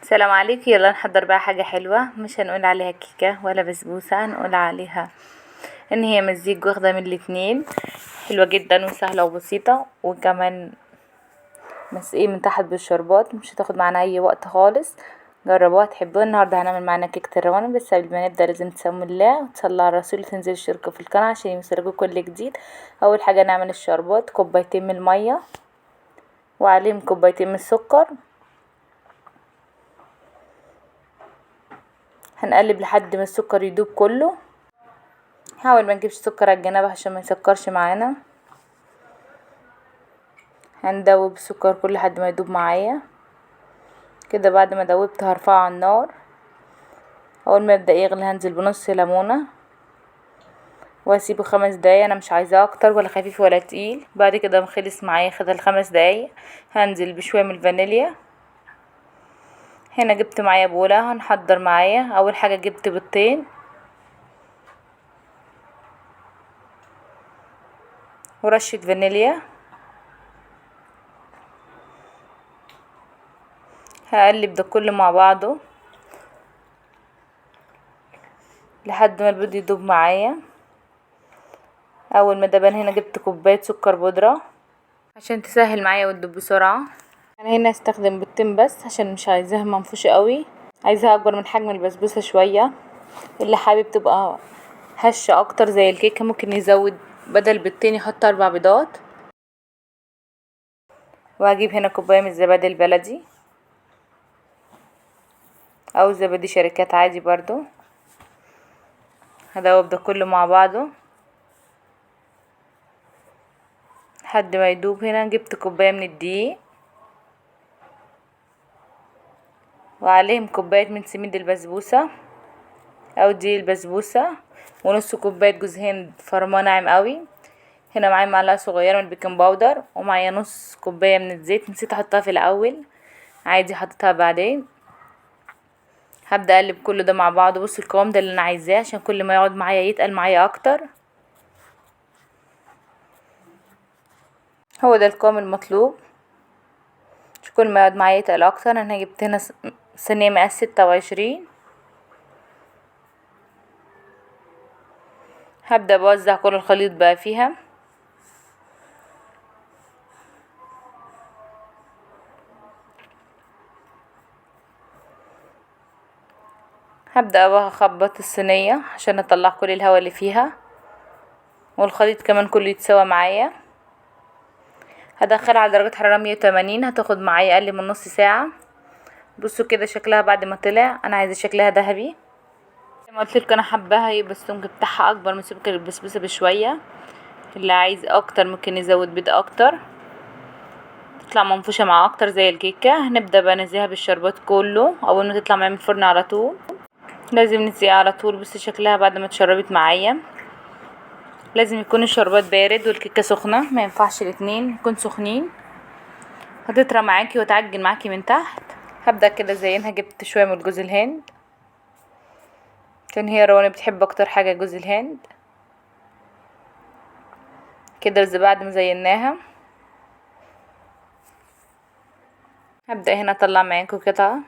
السلام عليكم. يلا نحضر بقى حاجة حلوة، مش هنقول عليها كيكة ولا بسبوسة، هنقول عليها ان هي مزيج واخدة من الاتنين. حلوة جدا وسهلة وبسيطة، وكمان مسقية من تحت بالشربات، مش هتاخد معانا اي وقت خالص. جربوها تحبوها. النهاردة هنعمل معانا كيكة الرواني، بس قبل ما نبدأ لازم تسموا الله وتصلوا على الرسول وتنزلوا اشتركوا في القناة عشان يوصلكوا كل جديد. اول حاجة نعمل الشربات، كوبايتين من المية وعليهم كوبايتين من السكر. هنقلب لحد ما السكر يدوب كله. حاول ما نجيبش سكر على الجناب عشان ما يسكرش معانا. هندوب السكر كل لحد ما يدوب معايا كده. بعد ما دوبت هرفعه على النار. اول ما يبدا يغلي هنزل بنص ليمونه واسيبه 5 دقايق. انا مش عايزاه اكتر ولا خفيف ولا تقيل. بعد كده خلص معايا، خد ال5 دقايق، هنزل بشويه من الفانيليا. هنا جبت معايا بوله هنحضر معايا. اول حاجه جبت بيضتين ورشه فانيليا. هقلب ده كله مع بعضه لحد ما البيض يدوب معايا. اول ما دبن هنا جبت كوبايه سكر بودره عشان تسهل معايا وتدوب بسرعه. انا هنا استخدم بيضتين بس عشان مش عايزاها منفوشه قوي، عايزاها اكبر من حجم البسبوسه شويه. اللي حابب تبقى هشه اكتر زي الكيكه ممكن يزود بدل بيضتين يحط 4 بيضات. وهجيب هنا كوبايه من الزبادي البلدي او زبادي شركات عادي برضو. هدوب ده كله مع بعضه لحد ما يدوب. هنا جبت كوبايه من الدقيق وعليهم كوبايه من سميد البسبوسه او دقيق البسبوسه ونص كوبايه جوز هند فرماه ناعم قوي. هنا معايا معلقه صغيره من البيكنج باودر ومعايا نص كوبايه من الزيت، نسيت احطها في الاول، عادي حطيتها بعدين. هبدا اقلب كل ده مع بعض. بصوا القوام ده اللي انا عايزاه عشان كل ما يقعد معايا يتقل معايا اكتر. هو ده القوام المطلوب عشان كل ما يقعد معايا يتقل اكتر. انا جبت هنا صينيه مقاس 26. هبدا بوزع كل الخليط بقى فيها. هبدا بقى اخبط الصينيه عشان اطلع كل الهواء اللي فيها والخليط كمان كله يتسوى معايا. هدخلها على درجة حرارة 180. هتاخد معايا اقل من نص ساعة. بصوا كده شكلها بعد ما طلع. انا عايزة شكلها ذهبي زي ما قلت لكم. انا حباها يبقى السمك بتاعها اكبر من سمك البسبوسة بشوية. اللي عايز اكتر ممكن يزود بيض اكتر تطلع منفوشة مع اكتر زي الكيكة. هنبدأ بقى نزيها بالشربات كله اول ما تطلع معايا من الفرن على طول. لازم نسيها على طول. بص شكلها بعد ما اتشربت معايا. لازم يكون الشربات بارد والكيكة سخنة، ما ينفعش الاتنين يكون سخنين، هتطرى معاكي وتعجن معاكي من تحت. هبدأ كده زينها. جبت شوية من جوز الهند عشان هي رواني بتحب اكتر حاجة جوز الهند كده. بس بعد ما زيناها هبدأ هنا اطلع معاكم قطعة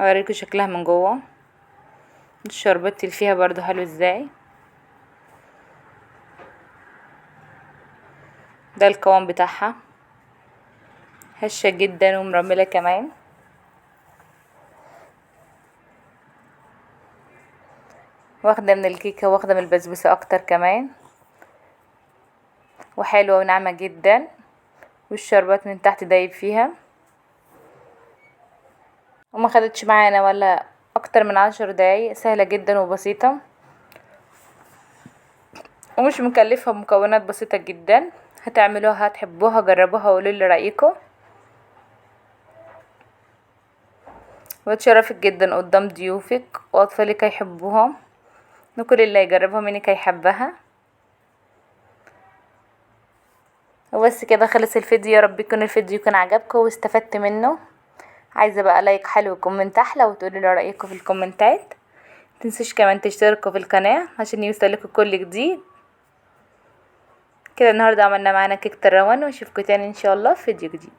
اوريكم شكلها من جوه. الشربات اللي فيها برضو حلو ازاي. ده القوام بتاعها، هشة جدا ومرملة كمان. واخدة من الكيكة واخدة من البسبوسة اكتر كمان، وحلوة وناعمة جدا، والشربات من تحت دايب فيها وما خدتش معانا ولا اكتر من 10 دقايق. سهلة جدا وبسيطة ومش مكلفة، مكونات بسيطة جدا. هتعملوها هتحبوها. جربوها وقولولي رأيكم. واتشرفت جدا قدام ضيوفك واطفالك هيحبوها، وكل اللي يجربها منك هيحبها. وبس كده خلص الفيديو. يا رب يكون الفيديو يكون عجبكم واستفدت منه. عايزه بقى لايك حلو وكومنت احلى، وتقولوا لي رايكم في الكومنتات. متنسوش كمان تشتركوا في القناه عشان يوصلكوا كل جديد. كده النهارده عملنا معانا كيكه الروان، واشوفكم تاني ان شاء الله في فيديو جديد.